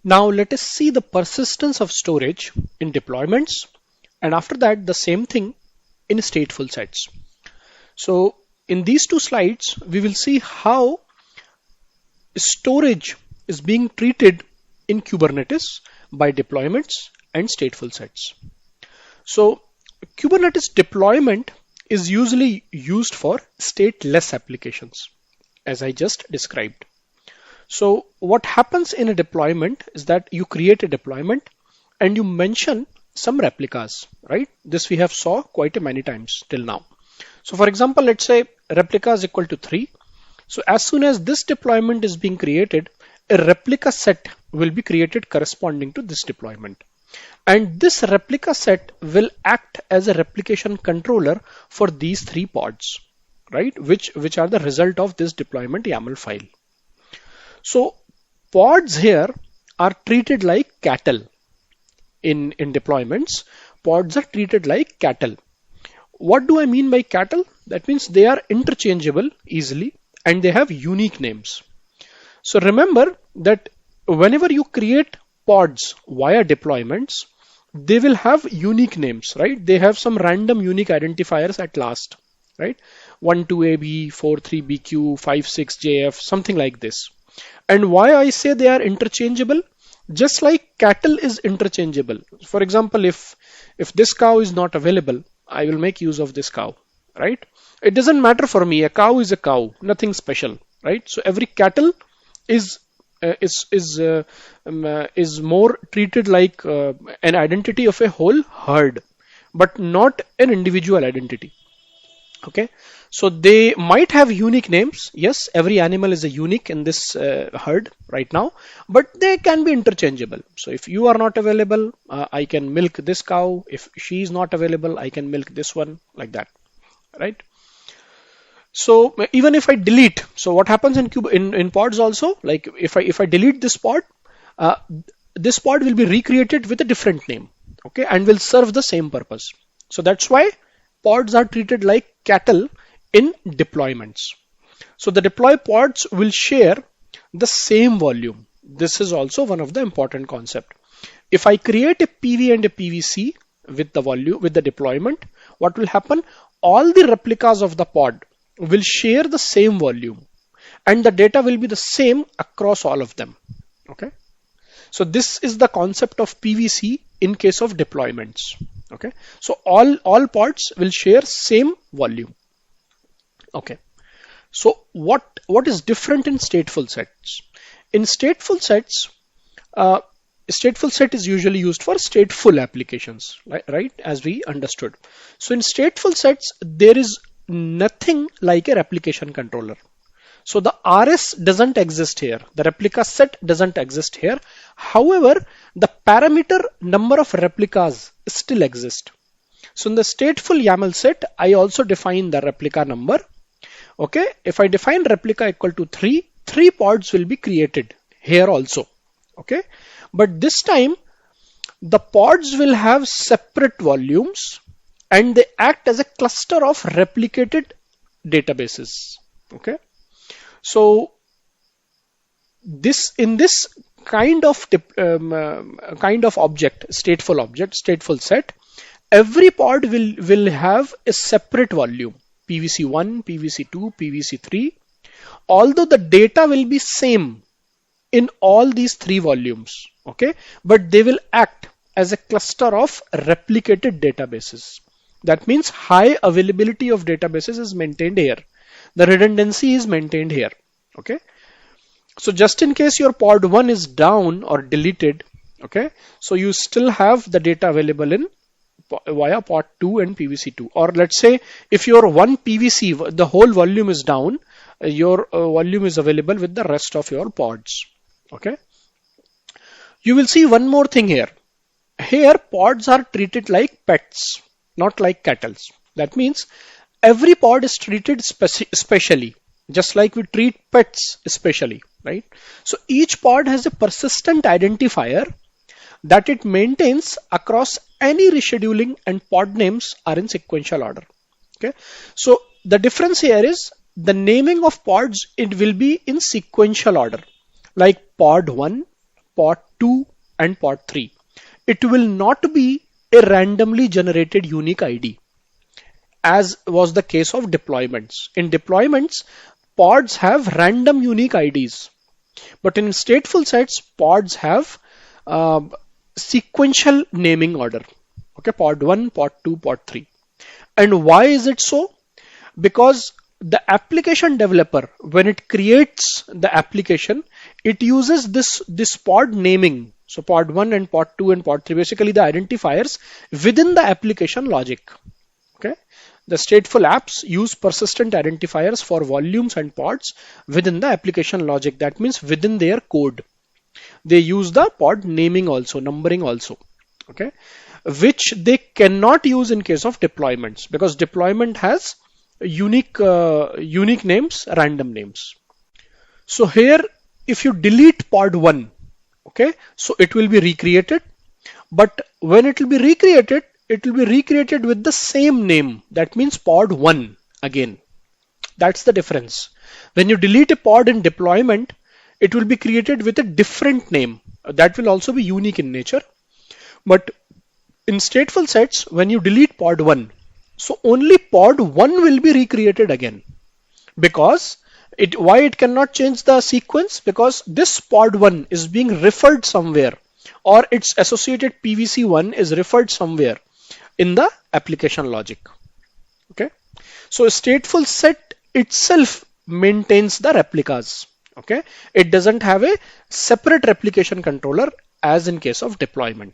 Now let us see the persistence of storage in deployments, and after that the same thing in stateful sets. So in these two slides we will see how storage is being treated in Kubernetes by deployments and stateful sets. So Kubernetes deployment is usually used for stateless applications, as I just described. So what happens in a deployment is that you create a deployment and you mention some replicas, right? This we have saw quite many times till now. So for example, let's say replica is equal to 3. So as soon as this deployment is being created, a replica set will be created corresponding to this deployment. And this replica set will act as a replication controller for these 3 pods, right? Which are the result of this deployment YAML file. So pods here are treated like cattle in deployments. Pods are treated like cattle. What do I mean by cattle? That means they are interchangeable easily and they have unique names. So remember that whenever you create pods via deployments, they will have unique names, right? They have some random unique identifiers at last, right? 12AB, 43BQ, 56JF, something like this. And why I say they are interchangeable? Just like cattle is interchangeable. For example, if this cow is not available, I will make use of this cow, right? It doesn't matter for me. A cow is a cow, nothing special, right? So every cattle is more treated like an identity of a whole herd, but not an individual identity. Okay, so they might have unique names. Yes, every animal is a unique in this herd right now, but they can be interchangeable. So if you are not available, I can milk this cow. If she is not available, I can milk this one, like that, right? So even if I delete, so what happens in pods also, like if I delete this pod will be recreated with a different name, okay, and will serve the same purpose. So that's why pods are treated like cattle in deployments. So the deploy pods will share the same volume. This is also one of the important concept. If I create a PV and a PVC with the volume, with the deployment, what will happen? All the replicas of the pod will share the same volume and the data will be the same across all of them. Okay. So this is the concept of PVC in case of deployments. Okay. So all pods will share same volume. Okay. So what is different in stateful sets? In stateful sets, stateful set is usually used for stateful applications, right? As we understood. So in stateful sets, there is nothing like a replication controller. So the RS doesn't exist here. The replica set doesn't exist here. However, the parameter number of replicas still exist. So in the stateful YAML set, I also define the replica number. Okay, if I define replica equal to 3 pods will be created here also. Okay, but this time the pods will have separate volumes and they act as a cluster of replicated databases. Okay, so in this kind of object, stateful set, every pod will have a separate volume, PVC1, PVC2, PVC3, although the data will be same in all these 3 volumes. Okay, but they will act as a cluster of replicated databases. That means high availability of databases is maintained here. The redundancy is maintained here. Okay, so just in case your pod 1 is down or deleted, okay, so you still have the data available in via pod 2 and PVC2. Or let's say if your one PVC, the whole volume is down, your volume is available with the rest of your pods. Okay, you will see one more thing here. Here pods are treated like pets, not like cattle. That means every pod is treated specially, just like we treat pets specially, right? So each pod has a persistent identifier that it maintains across any rescheduling, and pod names are in sequential order. Okay, so the difference here is the naming of pods, it will be in sequential order, like pod 1, pod 2 and pod 3. It will not be a randomly generated unique ID, as was the case of deployments. In deployments, pods have random unique IDs, but in stateful sets, pods have uh, sequential naming order. Okay, pod 1, pod 2, pod 3. And why is it so? Because the application developer, when it creates the application, it uses this pod naming. So pod 1 and pod 2 and pod 3, basically the identifiers within the application logic. Okay. The stateful apps use persistent identifiers for volumes and pods within the application logic. That means within their code. They use the pod naming also, numbering also. Okay. Which they cannot use in case of deployments, because deployment has unique names, random names. So here, if you delete pod 1, okay, so it will be recreated, but when it will be recreated with the same name. That means pod 1 again. That's the difference. When you delete a pod in deployment, it will be created with a different name. That will also be unique in nature. But in stateful sets, when you delete pod 1, so only pod 1 will be recreated again. Because why it cannot change the sequence? Because this pod 1 is being referred somewhere, or its associated PVC1 is referred somewhere in the application logic. Okay. So a stateful set itself maintains the replicas. Okay. It doesn't have a separate replication controller as in case of deployment.